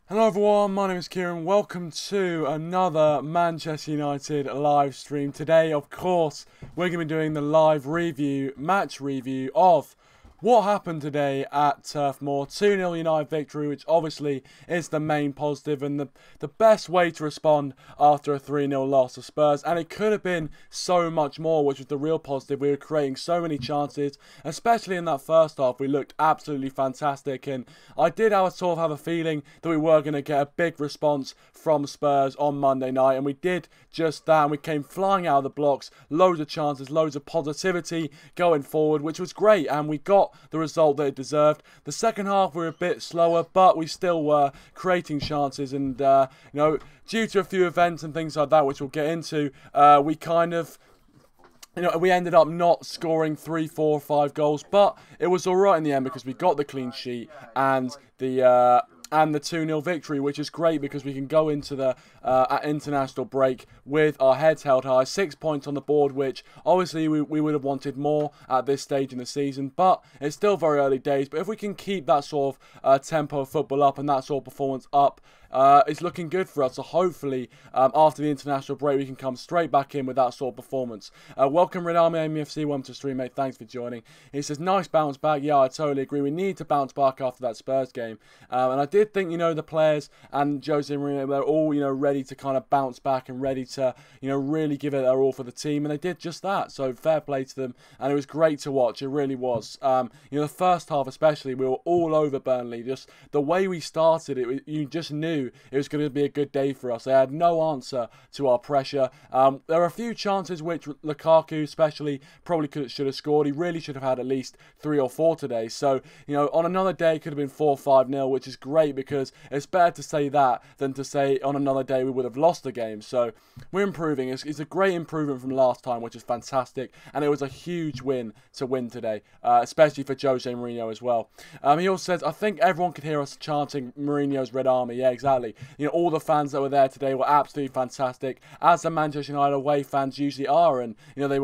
Hello everyone, my name is Kieran. Welcome to another Manchester United live stream. Today, of course, we're going to be doing the live match review of what happened today at Turf Moor. 2-0 United victory, which obviously is the main positive and the best way to respond after a 3-0 loss to Spurs. And it could have been so much more, which was the real positive. We were creating so many chances, especially in that first half. We looked absolutely fantastic, and I did have a feeling that we were going to get a big response from Spurs on Monday night, and we did just that. And we came flying out of the blocks, loads of chances, loads of positivity going forward, which was great, and we got the result that it deserved. The second half we were a bit slower, but we still were creating chances, and due to a few events and things like that, which we'll get into, we kind of we ended up not scoring 3, 4, 5 goals, but it was alright in the end because we got the clean sheet and the 2-0 victory, which is great because we can go into the international break with our heads held high. 6 points on the board, which obviously we would have wanted more at this stage in the season, but it's still very early days. But if we can keep that sort of tempo of football up and that sort of performance up, it's looking good for us. So hopefully after the international break we can come straight back in with that sort of performance. Welcome Red MUFC, welcome to stream, mate. Thanks for joining. He says nice bounce back. Yeah, I totally agree. We need to bounce back after that Spurs game, and I did think the players and Jose Mourinho, they're all ready to kind of bounce back and ready to really give it their all for the team, and they did just that. So fair play to them, and it was great to watch. It really was. The first half especially, we were all over Burnley. Just the way we started it, you just knew it was going to be a good day for us. They had no answer to our pressure. There were a few chances which Lukaku especially probably should have scored. He really should have had at least 3 or 4 today. So, on another day it could have been 4-5-0, which is great because it's better to say that than to say on another day we would have lost the game. So we're improving. It's a great improvement from last time, which is fantastic. And it was a huge win to win today, especially for Jose Mourinho as well. He also says, I think everyone could hear us chanting Mourinho's Red Army. Yeah, exactly. All the fans that were there today were absolutely fantastic, as the Manchester United away fans usually are, and they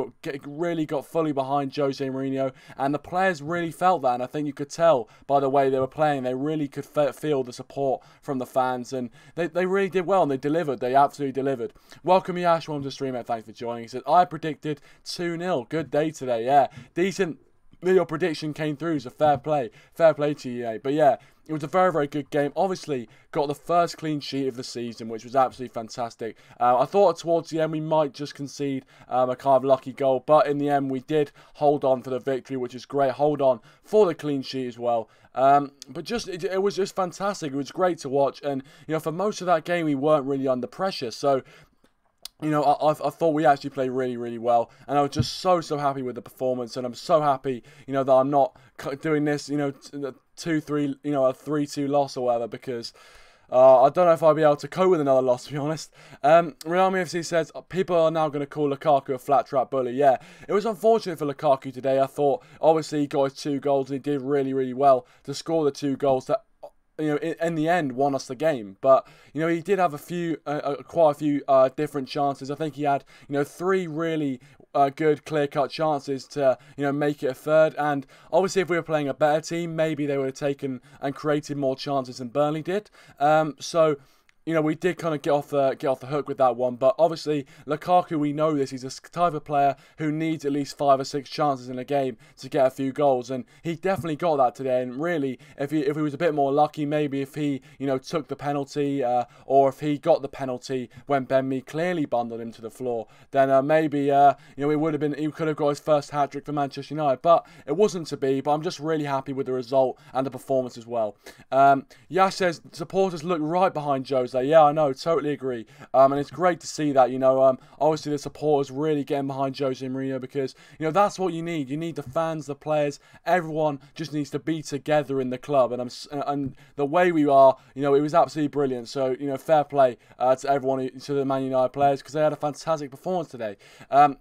really got fully behind Jose Mourinho, and the players really felt that, and I think you could tell by the way they were playing, they really could feel the support from the fans, and they really did well, and they delivered. They absolutely delivered. Welcome Yash, welcome to stream, mate. Thanks for joining. He said, I predicted 2-0. Good day today. Yeah, decent. Your prediction came through, so fair play to you, mate. But yeah, it was a very, very good game. Obviously, got the first clean sheet of the season, which was absolutely fantastic. I thought towards the end we might just concede a kind of lucky goal, but in the end we did hold on for the victory, which is great. Hold on for the clean sheet as well. But it was just fantastic. It was great to watch, and for most of that game we weren't really under pressure. So I thought we actually played really, really well, and I was just so happy with the performance, and I'm so happy, that I'm not doing this, 2-3, a 3-2 loss or whatever, because I don't know if I'll be able to cope with another loss, to be honest. Real MUFC says, people are now going to call Lukaku a flat trap bully. Yeah, it was unfortunate for Lukaku today. I thought, obviously, he got his 2 goals, and he did really, really well to score the 2 goals that in the end won us the game. But he did have quite a few different chances. I think he had 3 really good clear-cut chances to make it a third, and obviously if we were playing a better team, maybe they would have taken and created more chances than Burnley did. So we did kind of get off the hook with that one, but obviously Lukaku, we know this, he's a type of player who needs at least 5 or 6 chances in a game to get a few goals, and he definitely got that today. And really, if he was a bit more lucky, maybe if he took the penalty, or if he got the penalty when Ben Mee clearly bundled him to the floor, then maybe he could have got his first hat-trick for Manchester United, but it wasn't to be. But I'm just really happy with the result and the performance as well. Yash says supporters look right behind Jose. Yeah, I know, totally agree. And it's great to see that, obviously the supporters really getting behind Jose Mourinho, because, that's what you need. You need the fans, the players, everyone just needs to be together in the club. And the way we are, it was absolutely brilliant. So, fair play to everyone, to the Man United players, because they had a fantastic performance today.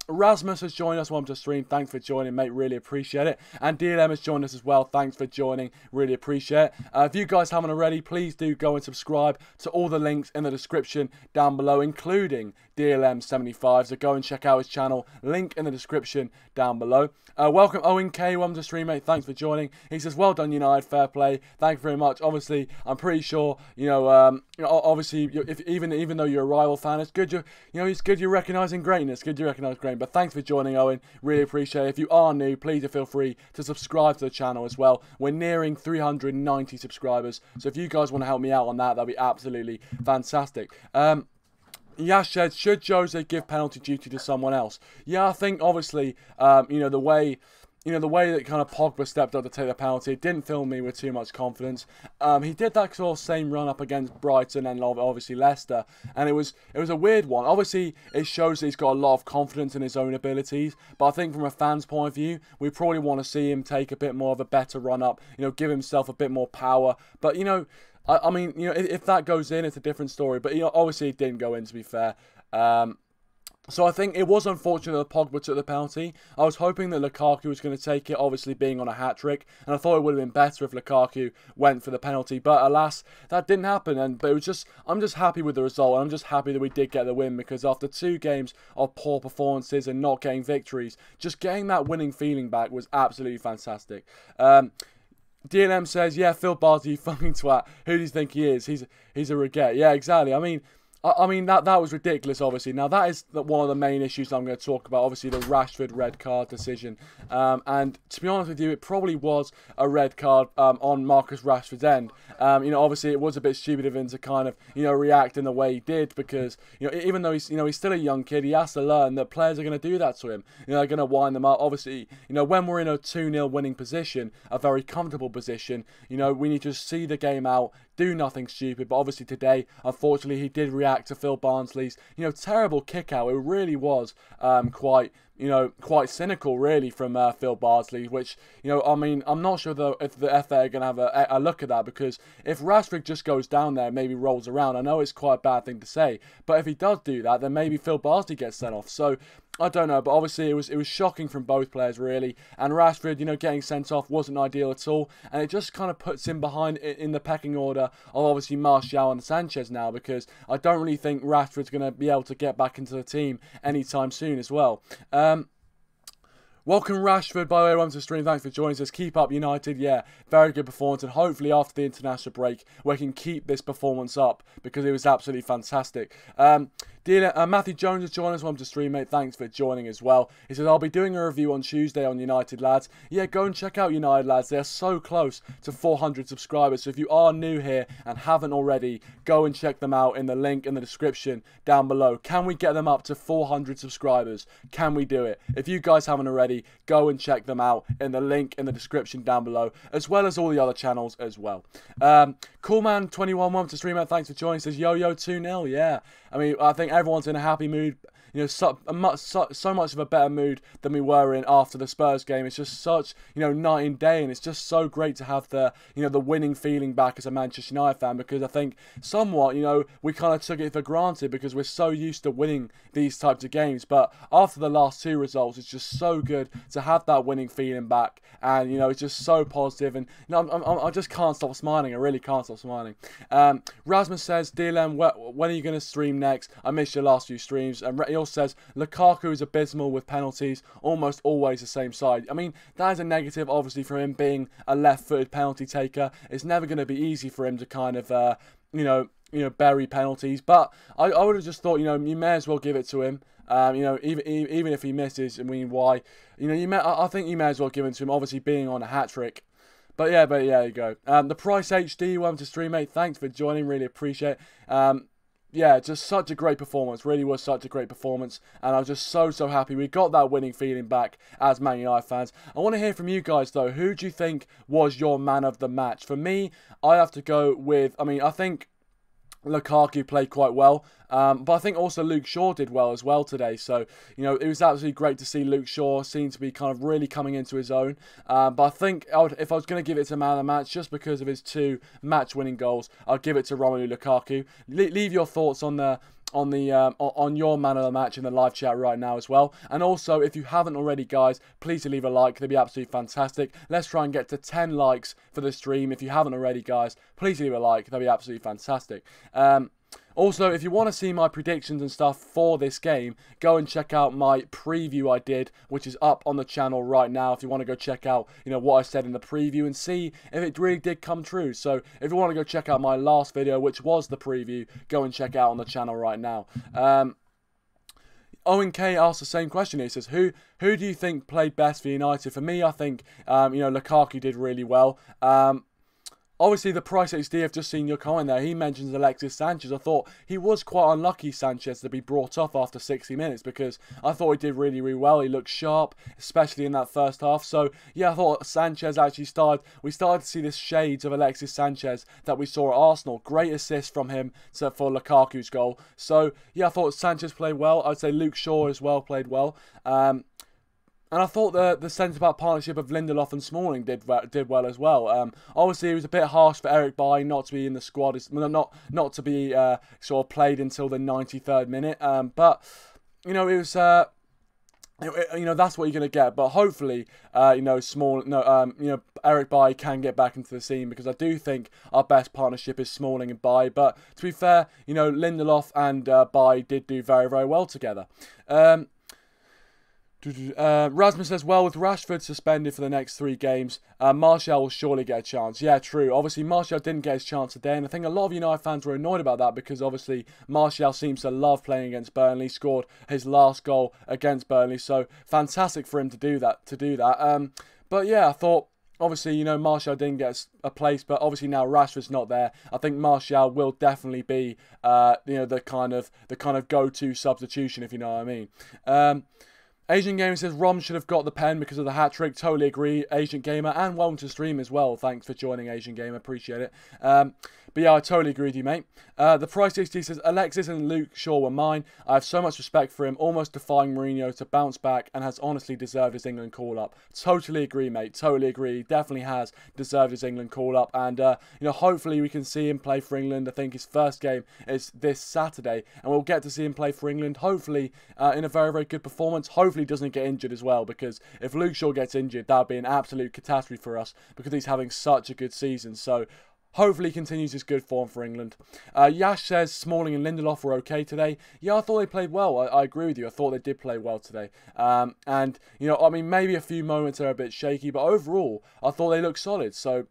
Rasmus has joined us. Welcome to stream. Thanks for joining, mate. Really appreciate it. And DLM has joined us as well. Thanks for joining. Really appreciate it. If you guys haven't already, please do go and subscribe to all the links in the description down below, including DLM75. So go and check out his channel. Link in the description down below. Welcome Owen K. Welcome to stream, mate. Thanks for joining. He says, well done, United. Fair play. Thank you very much. Obviously, I'm pretty sure, obviously, even though you're a rival fan, it's good it's good you're recognising greatness. Good you recognise greatness. But thanks for joining, Owen. Really appreciate it. If you are new, please feel free to subscribe to the channel as well. We're nearing 390 subscribers. So if you guys want to help me out on that, that'd be absolutely fantastic. Yash said, should Jose give penalty duty to someone else? Yeah, I think obviously, the way that kind of Pogba stepped up to take the penalty, it didn't fill me with too much confidence. He did that sort of same run up against Brighton and obviously Leicester, and it was a weird one. Obviously, it shows that he's got a lot of confidence in his own abilities, but I think from a fan's point of view, we probably want to see him take a bit more of a better run up, give himself a bit more power. But I mean, if that goes in, it's a different story. But obviously it didn't go in, to be fair. So I think it was unfortunate that Pogba took the penalty. I was hoping that Lukaku was going to take it, obviously being on a hat-trick. And I thought it would have been better if Lukaku went for the penalty. But alas, that didn't happen. But I'm just happy with the result. And I'm just happy that we did get the win. Because after 2 games of poor performances and not getting victories, just getting that winning feeling back was absolutely fantastic. DLM says, yeah, Phill Bardsley, you fucking twat. Who do you think he is? He's a regret. Yeah, exactly. I mean that was ridiculous, obviously. Now, that is one of the main issues I'm going to talk about. Obviously, the Rashford red card decision. And to be honest with you, it probably was a red card on Marcus Rashford's end. Obviously, it was a bit stupid of him to kind of, react in the way he did because, even though he's still a young kid, he has to learn that players are going to do that to him. They're going to wind them up. Obviously, when we're in a 2-0 winning position, a very comfortable position, we need to see the game out, do nothing stupid. But obviously today, unfortunately, he did react to Phill Bardsley's, terrible kick out. It really was quite cynical, really, from Phill Bardsley, which, I mean, I'm not sure though if the FA are going to have a look at that, because if Rashford just goes down there and maybe rolls around, I know it's quite a bad thing to say, but if he does do that, then maybe Phill Bardsley gets sent off. So I don't know, but obviously it was shocking from both players, really. And Rashford, getting sent off wasn't ideal at all, and it just kind of puts him behind in the pecking order of obviously Martial and Sanchez now, because I don't really think Rashford's going to be able to get back into the team anytime soon as well. Welcome Rashford, by the way, welcome to the stream. Thanks for joining us. Keep up, United. Yeah, very good performance. And hopefully after the international break, we can keep this performance up, because it was absolutely fantastic. Matthew Jones has joined us. Welcome to the stream, mate. Thanks for joining as well. He says, I'll be doing a review on Tuesday on United, lads. Yeah, go and check out United, lads. They're so close to 400 subscribers. So if you are new here and haven't already, go and check them out in the link in the description down below. Can we get them up to 400 subscribers? Can we do it? If you guys haven't already, go and check them out in the link in the description down below, as well as all the other channels as well. Coolman21, welcome to stream, mate. Thanks for joining. He says, yo, 2-0. Yeah. I mean, I think everyone's in a happy mood. So much of a better mood than we were in after the Spurs game. It's just such, night and day, and it's just so great to have the, the winning feeling back as a Manchester United fan, because I think somewhat, we kind of took it for granted because we're so used to winning these types of games. But after the last 2 results, it's just so good to have that winning feeling back, and it's just so positive, and I just can't stop smiling. I really can't stop smiling. Rasmus says, DLM, when are you going to stream next? I missed your last few streams. And he also says, Lukaku is abysmal with penalties, almost always the same side. I mean, that is a negative, obviously, for him being a left-footed penalty taker. It's never going to be easy for him to kind of, bury penalties. But I would have just thought, you may as well give it to him. Even if he misses, I mean, why? I think you may as well give it to him, obviously being on a hat-trick. But yeah, there you go. The Price HD, welcome to stream, mate. Thanks for joining, really appreciate it. Yeah, just such a great performance. Really was such a great performance. And I was just so happy we got that winning feeling back as Man United fans. I want to hear from you guys, though. Who do you think was your man of the match? For me, I have to go with, I think Lukaku played quite well, but I think also Luke Shaw did well as well today. So, it was absolutely great to see Luke Shaw seem to be kind of really coming into his own. But I think if I was going to give it to man of the match, just because of his 2 match-winning goals, I'd give it to Romelu Lukaku. Leave your thoughts on your man of the match in the live chat right now as well. And also, if you haven't already, guys, please leave a like. They'd be absolutely fantastic. Let's try and get to 10 likes for the stream. If you haven't already, guys, please leave a like. That'd be absolutely fantastic. Also, if you want to see my predictions and stuff for this game, go and check out my preview I did, which is up on the channel right now. If you want to go check out, what I said in the preview and see if it really did come true. So, if you want to go check out my last video, which was the preview, go and check it out on the channel right now. Owen K asked the same question. He says, who do you think played best for United? For me, I think, Lukaku did really well. Obviously, the price XD, I've just seen your comment there. He mentions Alexis Sanchez. I thought he was quite unlucky, Sanchez, to be brought off after 60 minutes because I thought he did really, really well. He looked sharp, especially in that first half. So, yeah, I thought Sanchez actually we started to see this shades of Alexis Sanchez that we saw at Arsenal. Great assist from him for Lukaku's goal. So, yeah, I thought Sanchez played well. I'd say Luke Shaw as well played well. And I thought the centre-back partnership of Lindelof and Smalling did well as well. Obviously, it was a bit harsh for Eric Bailly not to be in the squad, not to be sort of played until the 93rd minute. But it was that's what you're gonna get. But hopefully, Eric Bailly can get back into the scene because I do think our best partnership is Smalling and Bailly. But to be fair, Lindelof and Bailly did do very, very well together. Rasmus says, well, with Rashford suspended for the next 3 games, Martial will surely get a chance. Yeah, true. Obviously, Martial didn't get his chance today, and I think a lot of United fans were annoyed about that because, obviously, Martial seems to love playing against Burnley, scored his last goal against Burnley, so fantastic for him to do that. But, yeah, I thought, obviously, Martial didn't get a place, but obviously now Rashford's not there. I think Martial will definitely be, the kind of go-to substitution, if you know what I mean. Asian Gamer says Rom should have got the pen because of the hat-trick. Totally agree, Asian Gamer, and welcome to stream as well. Thanks for joining, Asian Gamer. Appreciate it. But yeah, I totally agree with you, mate. The Price 60 says Alexis and Luke Shaw were mine. I have so much respect for him, almost defying Mourinho to bounce back, and has honestly deserved his England call-up. Totally agree, mate. Totally agree. He definitely has deserved his England call-up, and hopefully we can see him play for England. I think his first game is this Saturday, and we'll get to see him play for England. Hopefully in a very, very good performance. Hopefully he doesn't get injured as well, because if Luke Shaw gets injured, that would be an absolute catastrophe for us because he's having such a good season. So hopefully he continues his good form for England. Yash says Smalling and Lindelof were okay today. Yeah, I thought they played well. I agree with you. I thought they did play well today. And, maybe a few moments are a bit shaky, but overall, I thought they looked solid. So,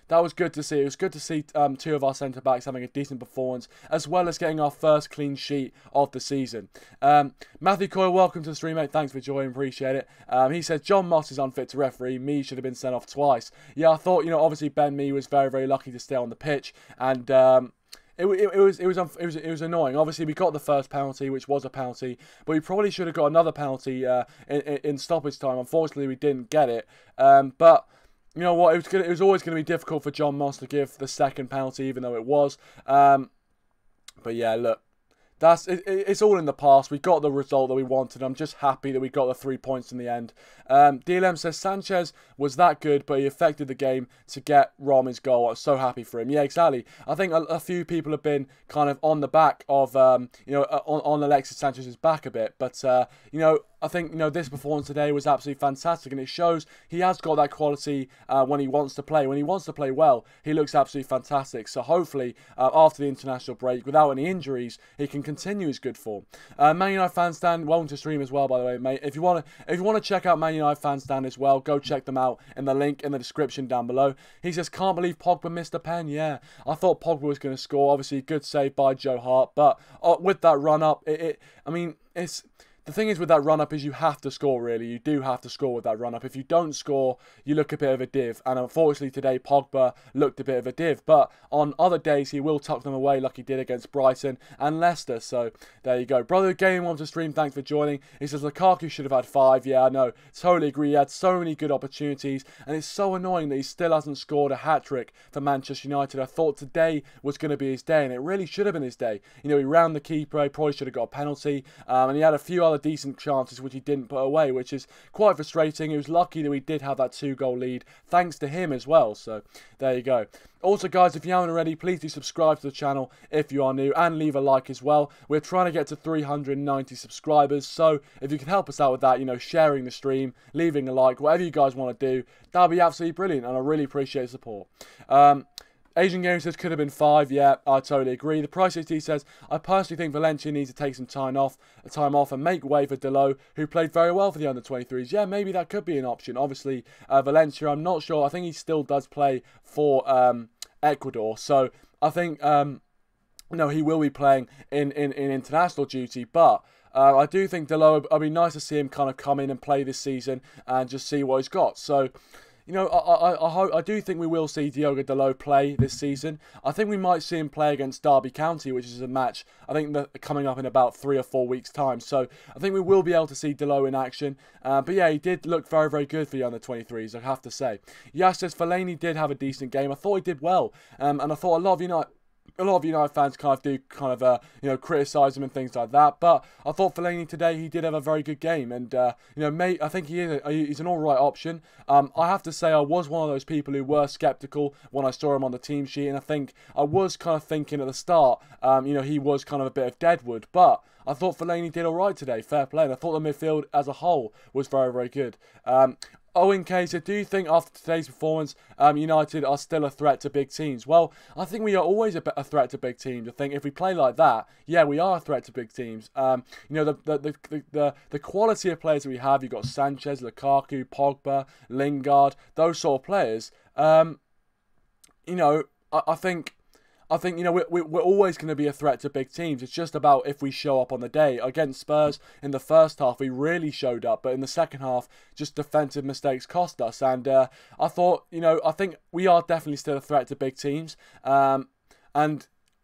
that was good to see. It was good to see 2 of our centre-backs having a decent performance, as well as getting our first clean sheet of the season. Matthew Coyle, welcome to the stream, mate. Thanks for joining. Appreciate it. He says, John Moss is unfit to referee. Me should have been sent off twice. Yeah, I thought, obviously Ben Mee was very, very lucky to stay on the pitch, and it was annoying. Obviously, we got the first penalty, which was a penalty, but we probably should have got another penalty in stoppage time. Unfortunately, we didn't get it. But you know what? It was always going to be difficult for John Moss to give the second penalty, even though it was. But yeah, look. It's all in the past. We got the result that we wanted. I'm just happy that we got the 3 points in the end. DLM says Sanchez was that good, but he affected the game to get Rom his goal. I'm so happy for him. Yeah, exactly. I think a few people have been kind of on the back of, on Alexis Sanchez's back a bit. But, I think, this performance today was absolutely fantastic, and it shows he has got that quality when he wants to play. When he wants to play well, he looks absolutely fantastic. So hopefully, after the international break, without any injuries, he can continue his good form. Man United Fan Stand, welcome to stream as well, by the way, mate. If you want to check out Man United Fan Stand as well, go check them out in the link in the description down below. He says, can't believe Pogba missed a pen. Yeah, I thought Pogba was going to score. Obviously, good save by Joe Hart, but with that run up, the thing is with that run-up is you have to score, really. You do have to score with that run-up. If you don't score, you look a bit of a div. And unfortunately today, Pogba looked a bit of a div. But on other days, he will tuck them away like he did against Brighton and Leicester. So there you go. Brother Game wants to stream. Thanks for joining. He says, Lukaku should have had 5. Yeah, I know. Totally agree. He had so many good opportunities. And it's so annoying that he still hasn't scored a hat-trick for Manchester United. I thought today was going to be his day. And it really should have been his day. He round the keeper. He probably should have got a penalty. And he had a few other decent chances which he didn't put away, which is quite frustrating. He was lucky that we did have that 2-goal lead, thanks to him as well. So there you go. Also, guys, if you haven't already, please do subscribe to the channel if you are new, and leave a like as well. We're trying to get to 390 subscribers, so if you can help us out with that, sharing the stream, leaving a like, whatever you guys want to do, that'll be absolutely brilliant, and I really appreciate the support. Asian Gamer says could have been 5. Yeah, I totally agree. The Price HD says, I personally think Valencia needs to take some time off and make way for Delo, who played very well for the under-23s. Yeah, maybe that could be an option. Obviously, Valencia, I'm not sure. I think he still does play for Ecuador. So I think no, he will be playing in international duty, but I do think Delo, it'd be nice to see him kind of come in and play this season and just see what he's got. So, you know, I do think we will see Diogo Dalot play this season. I think we might see him play against Derby County, which is a match, I think, coming up in about 3 or 4 weeks' time. So I think we will be able to see Dalot in action. But yeah, he did look very, very good for the under-23s, I have to say. Yash says Fellaini did have a decent game. I thought he did well. And I thought a lot of United fans kind of you know, criticise him and things like that. But I thought Fellaini today, he did have a very good game, and you know, mate, I think he's an all right option. I have to say I was one of those people who were sceptical when I saw him on the team sheet, and I think I was kind of thinking at the start, you know, he was kind of a bit of deadwood, but I thought Fellaini did all right today, fair play, and I thought the midfield as a whole was very, very good. Owen K said, do you think after today's performance, United are still a threat to big teams? Well, I think we are always a threat to big teams. I think if we play like that, yeah, we are a threat to big teams. You know, the quality of players that we have, you've got Sanchez, Lukaku, Pogba, Lingard, those sort of players. You know, I think, you know, we're always going to be a threat to big teams. It's just about if we show up on the day. Against Spurs, in the first half, we really showed up. But in the second half, just defensive mistakes cost us. And I thought, you know, I think we are definitely still a threat to big teams. And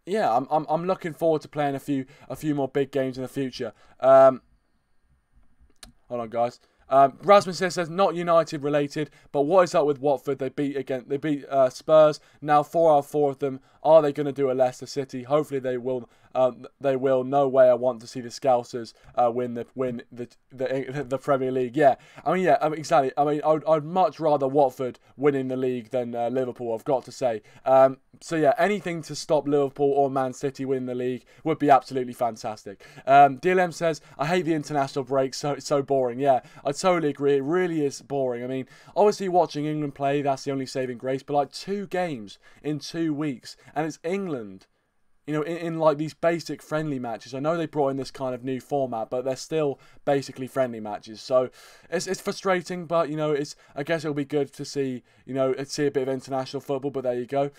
yeah, I'm looking forward to playing a few more big games in the future. Hold on, guys. Rasmus says not United related, but what is up with Watford? They beat Spurs. Now 4 out of 4 of them. Are they going to do a Leicester City? Hopefully they will. They will. No way. I want to see the Scousers win the Premier League. Yeah, I mean, exactly. I mean, I'd much rather Watford winning the league than Liverpool, I've got to say. So yeah, anything to stop Liverpool or Man City winning the league would be absolutely fantastic. DLM says, I hate the international break, so it's so boring. Yeah, I totally agree. It really is boring. I mean, obviously watching England play, that's the only saving grace, but like 2 games in 2 weeks, and it's England. You know, in like these basic friendly matches. I know they brought in this kind of new format, but they're still basically friendly matches. So it's frustrating, but you know, I guess it'll be good to see, you know, see a bit of international football. But there you go.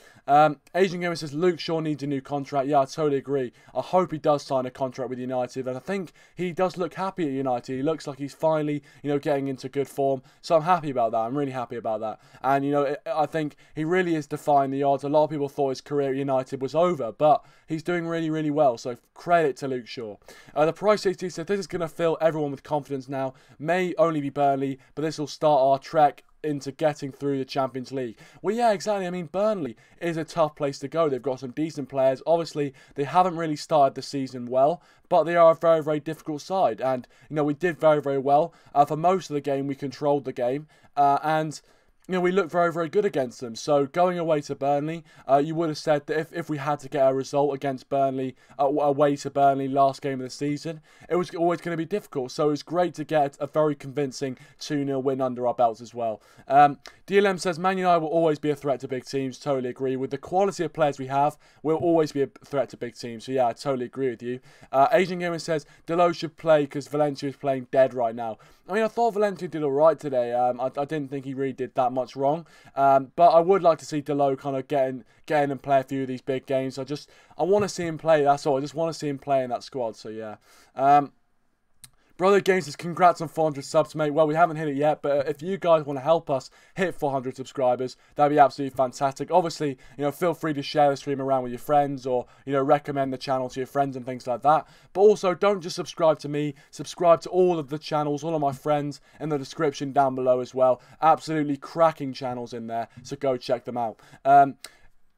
Asian Gamer says Luke Shaw needs a new contract. Yeah, I totally agree. I hope he does sign a contract with United, and I think he does look happy at United. He looks like he's finally, you know, getting into good form. So I'm happy about that. I'm really happy about that. And you know, I think he really is defying the odds. A lot of people thought his career at United was over, but he's doing really, really well, so credit to Luke Shaw. The Price 60 said this is going to fill everyone with confidence now. May only be Burnley, but this will start our trek into getting through the Champions League. Well, yeah, exactly. I mean, Burnley is a tough place to go. They've got some decent players. Obviously, they haven't really started the season well, but they are a very, very difficult side. And, you know, we did very, very well. For most of the game, we controlled the game. And you know, we looked very, very good against them. So going away to Burnley, you would have said that if we had to get a result against Burnley, away to Burnley last game of the season, it was always going to be difficult. So it was great to get a very convincing 2-0 win under our belts as well. DLM says, Man United will always be a threat to big teams. Totally agree. With the quality of players we have, we'll always be a threat to big teams. So yeah, I totally agree with you. Asian Gamer says, Dalot should play because Valencia is playing dead right now. I mean, I thought Valencia did all right today. I didn't think he really did that much wrong. But I would like to see Dalot kind of get in and play a few of these big games. I want to see him play, that's all. I just want to see him play in that squad, so yeah. Brother Games says, congrats on 400 subs, mate. Well, we haven't hit it yet, but if you guys want to help us hit 400 subscribers, that'd be absolutely fantastic. Obviously, you know, feel free to share the stream around with your friends or, you know, recommend the channel to your friends and things like that. But also, don't just subscribe to me. Subscribe to all of the channels, all of my friends in the description down below as well. Absolutely cracking channels in there, so go check them out.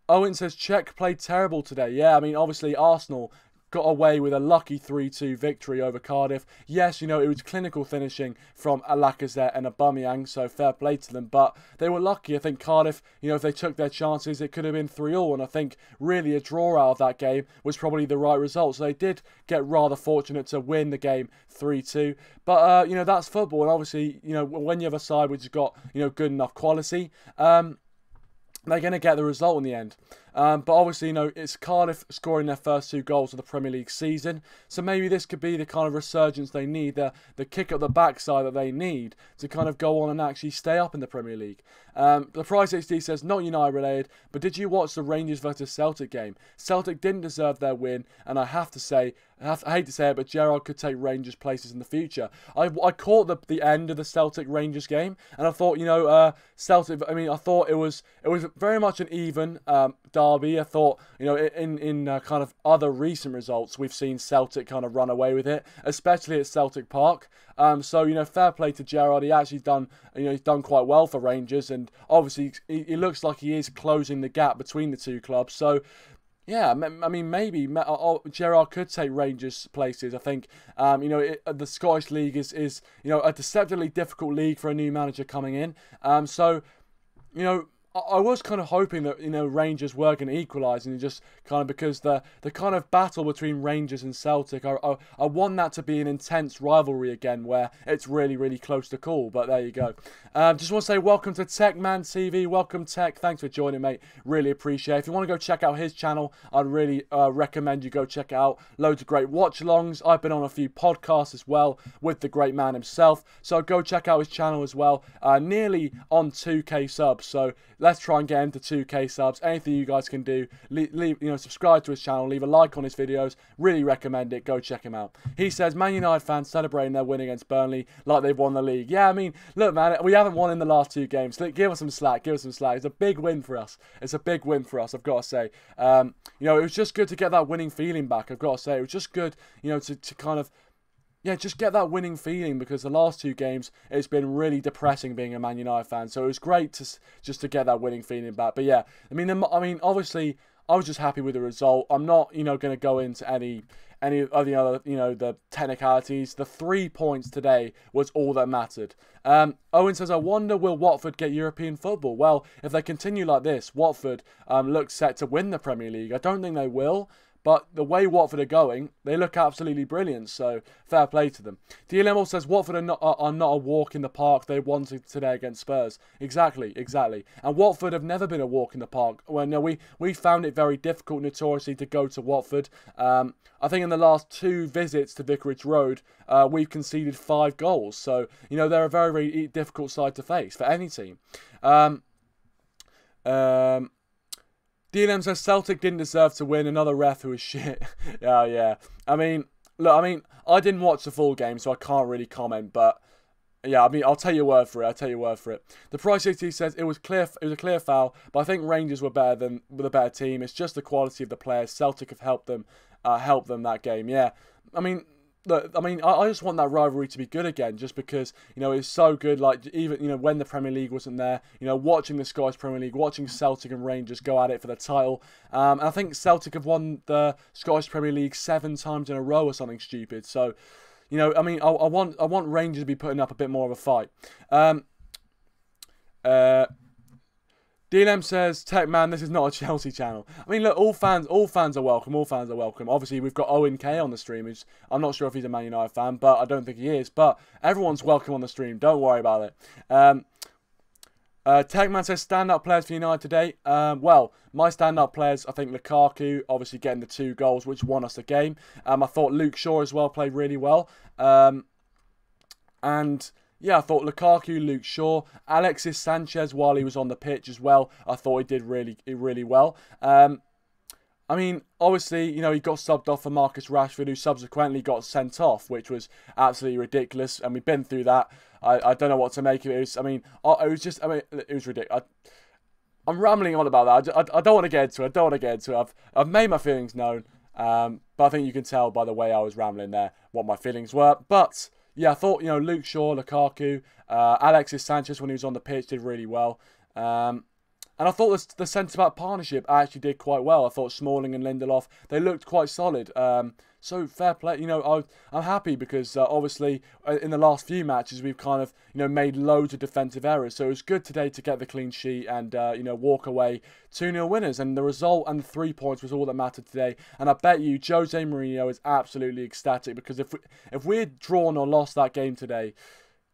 Owen says, Czech played terrible today. Yeah, I mean, obviously, Arsenal got away with a lucky 3-2 victory over Cardiff. Yes, you know, it was clinical finishing from Lacazette and Aubameyang, so fair play to them, but they were lucky. I think Cardiff, you know, if they took their chances, it could have been 3-3, and I think really a draw out of that game was probably the right result. So they did get rather fortunate to win the game 3-2, but, you know, that's football, and obviously, you know, when you have a side which has got, you know, good enough quality, they're going to get the result in the end. But obviously, you know, it's Cardiff scoring their first 2 goals of the Premier League season. So maybe this could be the kind of resurgence they need, the kick up the backside that they need to kind of go on and actually stay up in the Premier League. The Price HD says, not United related, but did you watch the Rangers versus Celtic game? Celtic didn't deserve their win, and I have to say, I hate to say it, but Gerrard could take Rangers places in the future. I caught the end of the Celtic Rangers game, and I thought, you know, Celtic. I mean, I thought it was very much an even derby. I thought, you know, in kind of other recent results, we've seen Celtic kind of run away with it, especially at Celtic Park. So, you know, fair play to Gerrard. He actually done, you know, he's done quite well for Rangers, and obviously he looks like he is closing the gap between the 2 clubs. So, yeah, I mean, maybe Gerrard could take Rangers places. I think, you know, the Scottish League is you know, a deceptively difficult league for a new manager coming in. So, you know, I was kind of hoping that, you know, Rangers were going to equalise, and just kind of because the kind of battle between Rangers and Celtic, I want that to be an intense rivalry again where it's really, really close to call. But there you go. Just want to say welcome to Techman TV. Welcome, Tech. Thanks for joining, mate. Really appreciate it. If you want to go check out his channel, I'd really recommend you go check it out. Loads of great watch-alongs. I've been on a few podcasts as well with the great man himself. So go check out his channel as well. Nearly on 2K subs. So let's try and get him to 2K subs. Anything you guys can do, leave, you know, subscribe to his channel, leave a like on his videos. Really recommend it. Go check him out. He says, Man United fans celebrating their win against Burnley like they've won the league. Yeah, I mean, look, man, we haven't won in the last 2 games. Give us some slack. Give us some slack. It's a big win for us. It's a big win for us, I've got to say. You know, it was just good to get that winning feeling back, I've got to say. It was just good, you know, to kind of, yeah, just get that winning feeling, because the last 2 games, it's been really depressing being a Man United fan. So it was great just to get that winning feeling back. But yeah, I mean, obviously, I was just happy with the result. I'm not, you know, going to go into any of the other, you know, the technicalities. The 3 points today was all that mattered. Owen says, I wonder, will Watford get European football? Well, if they continue like this, Watford looks set to win the Premier League. I don't think they will. But the way Watford are going, they look absolutely brilliant. So fair play to them. DLM says Watford are not a walk in the park they wanted today against Spurs. Exactly. And Watford have never been a walk in the park. Well, no, we found it very difficult notoriously to go to Watford. I think in the last 2 visits to Vicarage Road, we've conceded 5 goals. So, you know, they're a very, very difficult side to face for any team. DLM says Celtic didn't deserve to win. Another ref who was shit. Oh, yeah. I mean, look, I didn't watch the full game, so I can't really comment. But yeah, I mean, I'll take your word for it. The Price 60 says it was a clear foul, but I think Rangers were the better team. It's just the quality of the players. Celtic have helped them that game. Yeah, I mean. Look, I mean, I just want that rivalry to be good again, just because, you know, it's so good. Like, even, you know, when the Premier League wasn't there, you know, watching the Scottish Premier League, watching Celtic and Rangers go at it for the title. And I think Celtic have won the Scottish Premier League 7 times in a row or something stupid. So, you know, I mean, I want Rangers to be putting up a bit more of a fight. DLM says, Tech man, this is not a Chelsea channel. I mean, look, all fans are welcome. Obviously, we've got Owen K on the stream, who's, I'm not sure if he's a Man United fan, but I don't think he is. But everyone's welcome on the stream. Don't worry about it. Techman says, stand-up players for United today. Well, my stand-up players, I think Lukaku, obviously getting the 2 goals, which won us the game. I thought Luke Shaw as well played really well. And yeah, I thought Lukaku, Luke Shaw, Alexis Sanchez while he was on the pitch as well. I thought he did really well. I mean, obviously, you know, he got subbed off for Marcus Rashford, who subsequently got sent off, which was absolutely ridiculous. And we've been through that. I don't know what to make of it. It was ridiculous. I'm rambling on about that. I don't want to get into it. I've made my feelings known. But I think you can tell by the way I was rambling there what my feelings were. But yeah, I thought, you know, Luke Shaw, Lukaku, Alexis Sanchez when he was on the pitch did really well. And I thought the centre-back partnership actually did quite well. I thought Smalling and Lindelof, they looked quite solid. So fair play. You know, I'm happy because obviously in the last few matches we've kind of, you know, made loads of defensive errors. So it was good today to get the clean sheet and, you know, walk away 2-0 winners. And the result and the 3 points was all that mattered today. And I bet you Jose Mourinho is absolutely ecstatic because if we had drawn or lost that game today,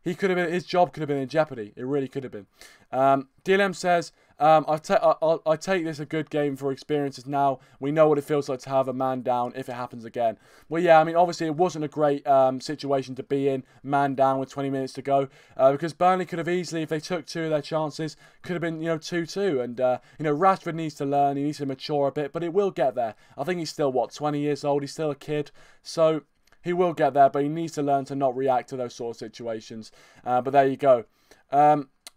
his job could have been in jeopardy. It really could have been. DLM says, I take this a good game for experiences now. We know what it feels like to have a man down if it happens again. Well, yeah, I mean, obviously it wasn't a great situation to be in, man down with 20 minutes to go, because Burnley could have easily, if they took 2 of their chances, could have been, 2-2. And, Rashford needs to learn, he needs to mature a bit, but it will get there. I think he's still, 20 years old? He's still a kid. So he will get there, but he needs to learn to not react to those sort of situations. But there you go.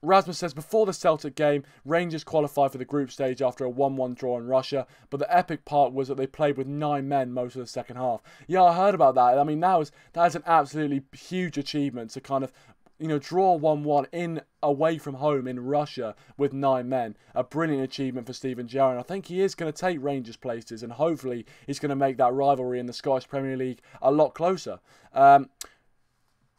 Rasmus says, before the Celtic game, Rangers qualified for the group stage after a 1-1 draw in Russia, but the epic part was that they played with 9 men most of the second half. Yeah, I heard about that. I mean, that is an absolutely huge achievement to kind of, draw 1-1 away from home in Russia with 9 men. A brilliant achievement for Steven Gerrard. I think he is going to take Rangers places, and hopefully he's going to make that rivalry in the Scottish Premier League a lot closer.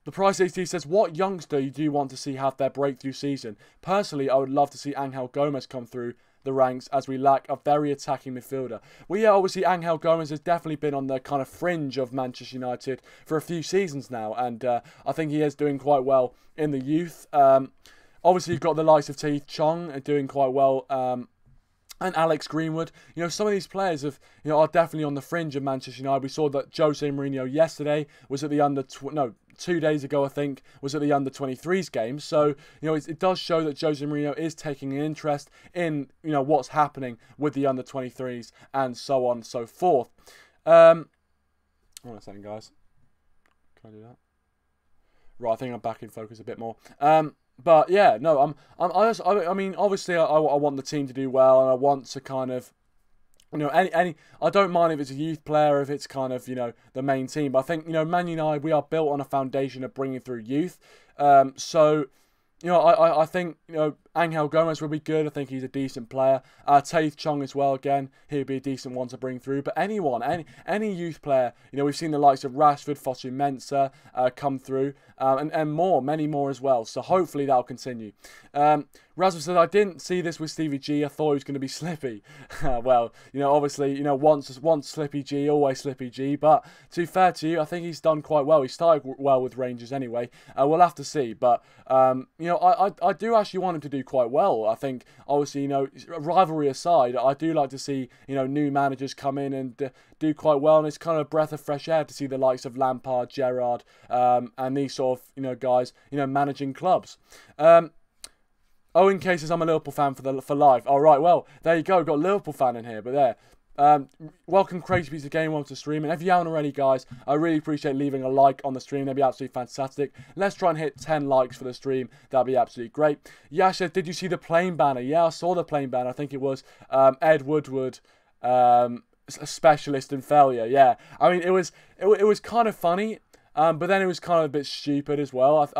The Price HD says, what youngster do you want to see have their breakthrough season? Personally, I would love to see Angel Gomez come through the ranks, as we lack a very attacking midfielder. Well, yeah, obviously Angel Gomez has definitely been on the kind of fringe of Manchester United for a few seasons now, and I think he is doing quite well in the youth. Obviously, you've got the likes of Tahith Chong doing quite well, and Alex Greenwood. Some of these players are definitely on the fringe of Manchester United. We saw that Jose Mourinho yesterday was at the 2 days ago, I think, was at the under-23s game. So, it does show that Jose Mourinho is taking an interest in, what's happening with the under-23s and so on and so forth. Hold on a second, guys. Can I do that? Right, I think I'm back in focus a bit more. But yeah, no, I mean, obviously, I want the team to do well, and I want to kind of, I don't mind if it's a youth player, if it's kind of, the main team. But I think, Man United, we are built on a foundation of bringing through youth. So, I think, Angel Gomez will be good. I think he's a decent player. Tahith Chong as well, again, he'd be a decent one to bring through. But anyone, any youth player, we've seen the likes of Rashford, Fosu Mensah come through, and many more as well. So hopefully that'll continue. Rasmus said, I didn't see this with Stevie G. I thought he was going to be Slippy. Well, obviously, once Slippy G, always Slippy G. But to be fair to you, I think he's done quite well. He started well with Rangers anyway. We'll have to see. But, I do actually want him to do quite well. I think, obviously, rivalry aside, I do like to see, new managers come in and do quite well. And it's kind of a breath of fresh air to see the likes of Lampard, Gerrard, and these sort of, guys, managing clubs. Owen K says, I'm a Liverpool fan for life. All right, well, there you go. Got a Liverpool fan in here, but there. Welcome, Crazy Piece of Game, welcome to the stream. And if you haven't already, guys, I really appreciate leaving a like on the stream. That'd be absolutely fantastic. Let's try and hit 10 likes for the stream. That'd be absolutely great. Yasha, did you see the plane banner? Yeah, I saw the plane banner. I think it was Ed Woodward, a specialist in failure. Yeah, I mean, it was kind of funny, but then it was kind of a bit stupid as well.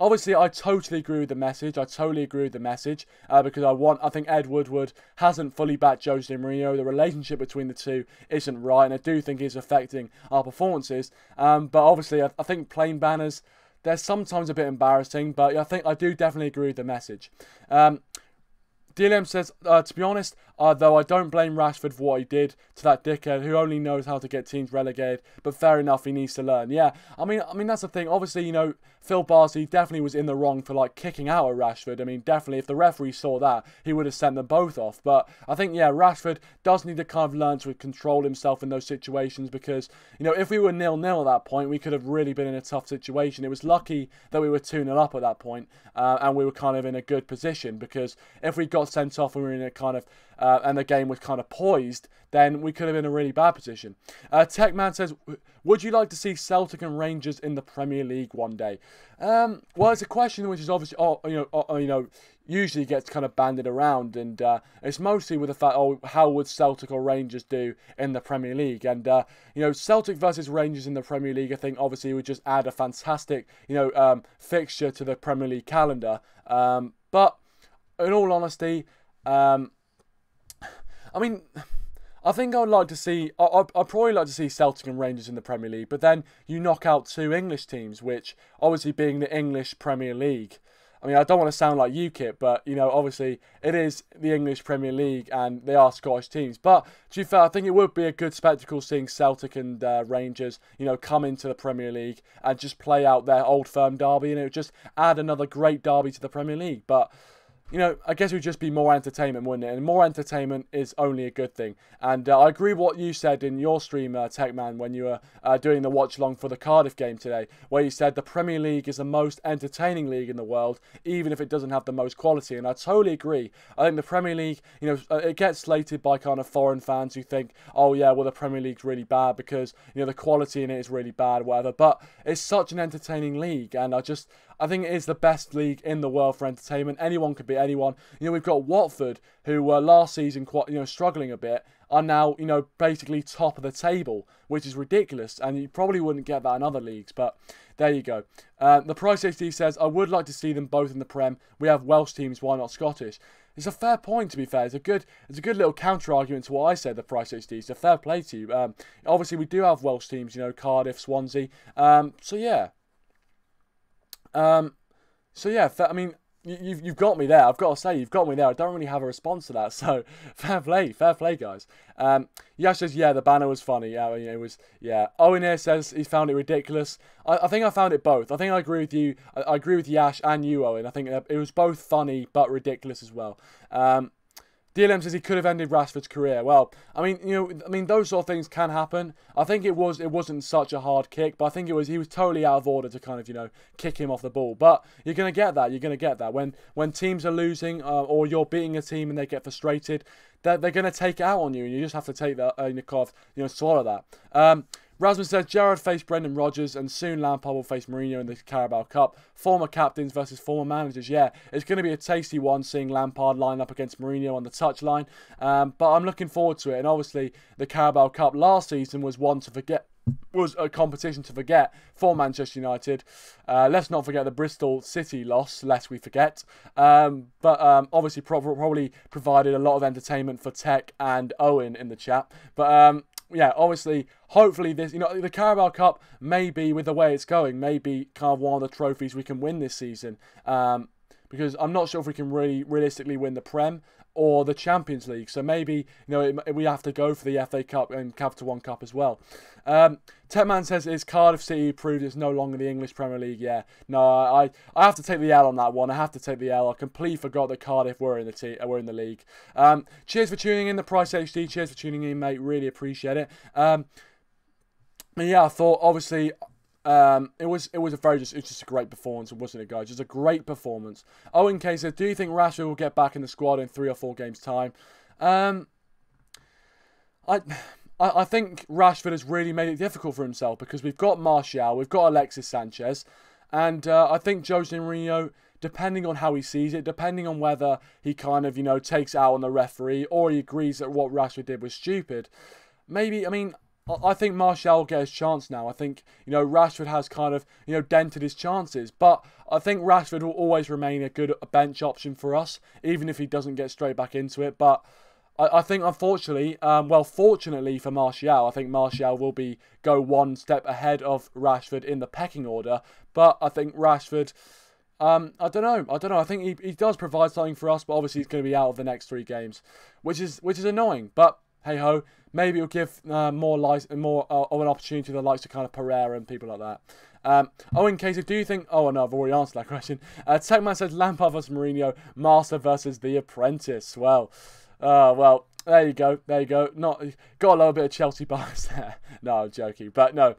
Obviously, I totally agree with the message. Because I think Ed Woodward hasn't fully backed Jose Mourinho. The relationship between the two isn't right, and I do think it's affecting our performances. But obviously, I think plain banners, they're sometimes a bit embarrassing, but I do definitely agree with the message. DLM says, to be honest, though I don't blame Rashford for what he did to that dickhead who only knows how to get teams relegated, but fair enough, he needs to learn. Yeah, I mean that's the thing. Obviously, Phill Bardsley definitely was in the wrong for kicking out at Rashford. I mean, definitely if the referee saw that, he would have sent them both off. But I think, yeah, Rashford does need to kind of learn to control himself in those situations because, if we were 0-0 at that point, we could have really been in a tough situation. It was lucky that we were 2-0 up at that point, and we were kind of in a good position because if we got sent off and we were in a kind of and the game was kind of poised, then we could have been in a really bad position. Techman says, would you like to see Celtic and Rangers in the Premier League one day? Well, it's a question which is obviously, usually gets kind of banded around, and it's mostly with the fact, how would Celtic or Rangers do in the Premier League? And Celtic versus Rangers in the Premier League, I think obviously would just add a fantastic, fixture to the Premier League calendar. But in all honesty, I mean, I think I'd like to see, I'd probably like to see Celtic and Rangers in the Premier League, but then you knock out 2 English teams, which obviously being the English Premier League, I mean, I don't want to sound like UKIP, but, obviously it is the English Premier League and they are Scottish teams. But to be fair, I think it would be a good spectacle seeing Celtic and Rangers, come into the Premier League and just play out their old firm derby, and it would just add another great derby to the Premier League. But you know, I guess it would just be more entertainment, wouldn't it? And more entertainment is only a good thing. And I agree with what you said in your stream, Techman, when you were doing the watch-along for the Cardiff game today, where you said the Premier League is the most entertaining league in the world, even if it doesn't have the most quality. And I totally agree. I think the Premier League, you know, it gets slated by kind of foreign fans who think, oh yeah, well the Premier League's really bad because, you know, the quality in it is really bad, whatever. But it's such an entertaining league, and I think it is the best league in the world for entertainment. Anyone could be anyone. You know, we've got Watford, who were last season quite, you know, struggling a bit, are now, you know, basically top of the table, which is ridiculous. And you probably wouldn't get that in other leagues, but there you go. The Price HD says, I would like to see them both in the Prem. We have Welsh teams, why not Scottish? It's a fair point, to be fair. It's a good little counter-argument to what I said, the Price HD. It's a fair play to you. Obviously, we do have Welsh teams, you know, Cardiff, Swansea. So, yeah. I mean, you've got me there. I've got to say, you've got me there. I don't really have a response to that, so fair play, guys. Yash says, yeah, the banner was funny. Yeah, it was. Yeah. Owen here says he found it ridiculous. I think I found it both. I think I agree with you. I agree with Yash and you, Owen. I think it was both funny but ridiculous as well. DLM says he could have ended Rashford's career. Well, I mean, those sort of things can happen. I think it wasn't such a hard kick, but I think he was totally out of order to kind of, you know, kick him off the ball. But you're gonna get that. You're gonna get that when teams are losing or you're beating a team and they get frustrated, they're gonna take it out on you, and you just have to take that, swallow that. Rasmus says, Gerrard faced Brendan Rodgers and soon Lampard will face Mourinho in the Carabao Cup. Former captains versus former managers. Yeah, it's going to be a tasty one seeing Lampard line up against Mourinho on the touchline. But I'm looking forward to it. And obviously, the Carabao Cup last season was was a competition to forget for Manchester United. Let's not forget the Bristol City loss, lest we forget. But obviously, probably provided a lot of entertainment for Tech and Owen in the chat. But yeah, obviously, hopefully this, you know, the Carabao Cup may be, with the way it's going, maybe kind of one of the trophies we can win this season. Because I'm not sure if we can really realistically win the Prem or the Champions League. So maybe, you know, we have to go for the FA Cup and Capital One Cup as well. Tetman says, is Cardiff City proved it's no longer the English Premier League? Yeah. No, I have to take the L on that one. I have to take the L. I completely forgot that Cardiff were in the league. Cheers for tuning in, the Price HD. Cheers for tuning in, mate. Really appreciate it. Yeah, I thought, obviously, it was just a great performance, wasn't it, guys? Just a great performance. Owen K says, do you think Rashford will get back in the squad in 3 or 4 games' time? I think Rashford has really made it difficult for himself because we've got Martial, we've got Alexis Sanchez, and I think Jose Mourinho, depending on how he sees it, depending on whether he kind of, you know, takes out on the referee or he agrees that what Rashford did was stupid, maybe, I mean, I think Martial will get his chance now. I think, you know, Rashford has kind of, you know, dented his chances. But I think Rashford will always remain a good bench option for us, even if he doesn't get straight back into it. But I think, unfortunately, fortunately for Martial, I think Martial will go one step ahead of Rashford in the pecking order. But I think Rashford, I don't know. I think he does provide something for us, but obviously he's going to be out of the next 3 games, which is annoying. But hey ho, maybe it'll give more of an opportunity to the likes of kind of Pereira and people like that. Owen Casey, do you think... Oh, no, I've already answered that question. Techman says Lampard versus Mourinho, Master versus The Apprentice. Well, there you go. Got a little bit of Chelsea bias there. No, I'm joking. But no,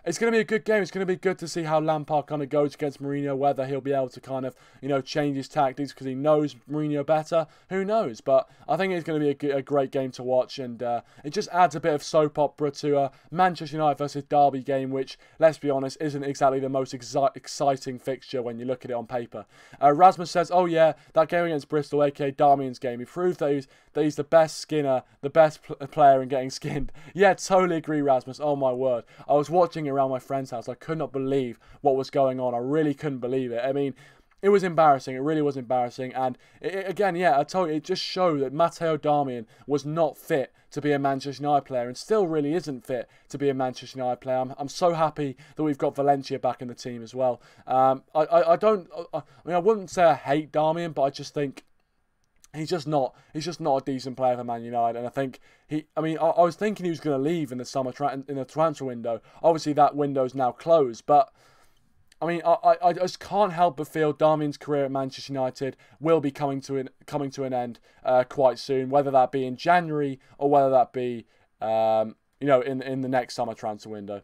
it's going to be a good game. It's going to be good to see how Lampard kind of goes against Mourinho, whether he'll be able to kind of, you know, change his tactics because he knows Mourinho better. Who knows? But I think it's going to be a great game to watch, and it just adds a bit of soap opera to a Manchester United versus Derby game, which, let's be honest, isn't exactly the most exciting fixture when you look at it on paper. Rasmus says, oh yeah, that game against Bristol, aka Darmian's game, he proved that he's the best skinner, the best player in getting skinned. Yeah, totally agree, Rasmus. Oh my word. I was watching around my friend's house. I could not believe what was going on. I really couldn't believe it. I mean, it was embarrassing. It really was embarrassing. And again, yeah, I told you, it just showed that Matteo Darmian was not fit to be a Manchester United player and still really isn't fit to be a Manchester United player. I'm so happy that we've got Valencia back in the team as well. I wouldn't say I hate Darmian, but I just think he's just not a decent player for Man United, and I think I was thinking he was going to leave in the summer in the transfer window. Obviously, that window's now closed, but I mean, I just can't help but feel Darmian's career at Manchester United will be coming to an end quite soon, whether that be in January or whether that be you know, in the next summer transfer window.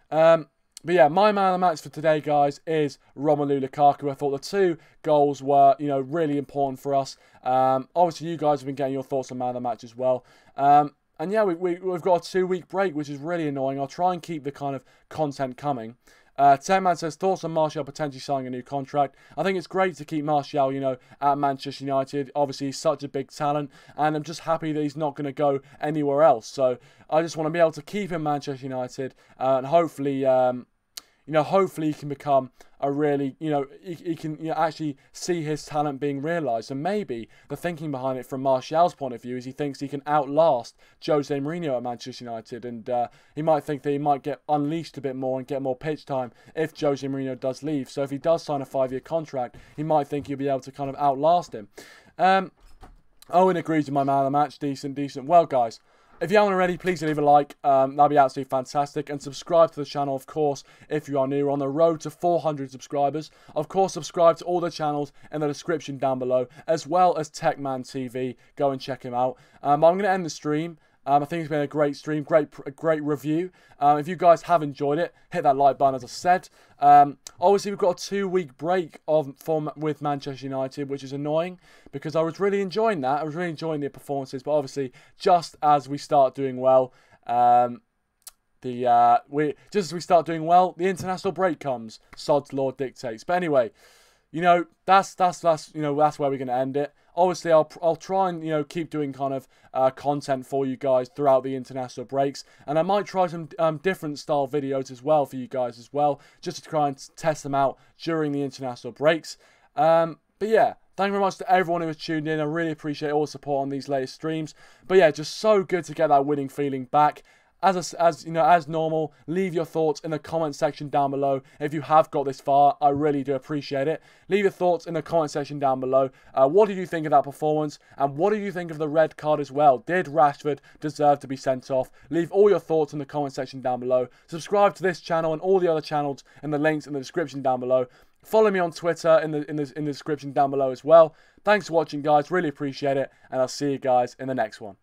But yeah, my man of the match for today, guys, is Romelu Lukaku. I thought the 2 goals were, you know, really important for us. Obviously, you guys have been getting your thoughts on man of the match as well. And yeah, we've got a 2-week break, which is really annoying. I'll try and keep the kind of content coming. Tenman says, thoughts on Martial potentially signing a new contract. I think it's great to keep Martial, you know, at Manchester United. Obviously, he's such a big talent, and I'm just happy that he's not going to go anywhere else. So I just want to be able to keep him Manchester United, and hopefully, you know, hopefully he can become a really, you know, he can, you know, actually see his talent being realised. And maybe the thinking behind it from Martial's point of view is he thinks he can outlast Jose Mourinho at Manchester United. And he might think that he might get unleashed a bit more and get more pitch time if Jose Mourinho does leave. So if he does sign a 5-year contract, he might think he'll be able to kind of outlast him. Owen agrees with my man of the match. Decent. Well, guys, if you haven't already, please leave a like. That'd be absolutely fantastic. And subscribe to the channel, of course, if you are new. We're on the road to 400 subscribers. Of course, subscribe to all the channels in the description down below, as well as Techman TV. Go and check him out. I'm going to end the stream. I think it's been a great stream, great review. If you guys have enjoyed it, hit that like button, as I said. Obviously, we've got a 2-week break with Manchester United, which is annoying because I was really enjoying that. I was really enjoying the performances, but obviously, just as we start doing well, the international break comes. Sod's law dictates. But anyway, you know, that's you know, that's where we're going to end it. Obviously, I'll try and, you know, keep doing kind of content for you guys throughout the international breaks, and I might try some different style videos as well for you guys as well, just to try and test them out during the international breaks. But yeah, thank you very much to everyone who has tuned in. I really appreciate all the support on these latest streams. But yeah, just so good to get that winning feeling back. As you know, as normal, leave your thoughts in the comment section down below. If you have got this far, I really do appreciate it. Leave your thoughts in the comment section down below. What did you think of that performance? And what did you think of the red card as well? Did Rashford deserve to be sent off? Leave all your thoughts in the comment section down below. Subscribe to this channel and all the other channels and the links in the description down below. Follow me on Twitter in the description down below as well. Thanks for watching, guys. Really appreciate it. And I'll see you guys in the next one.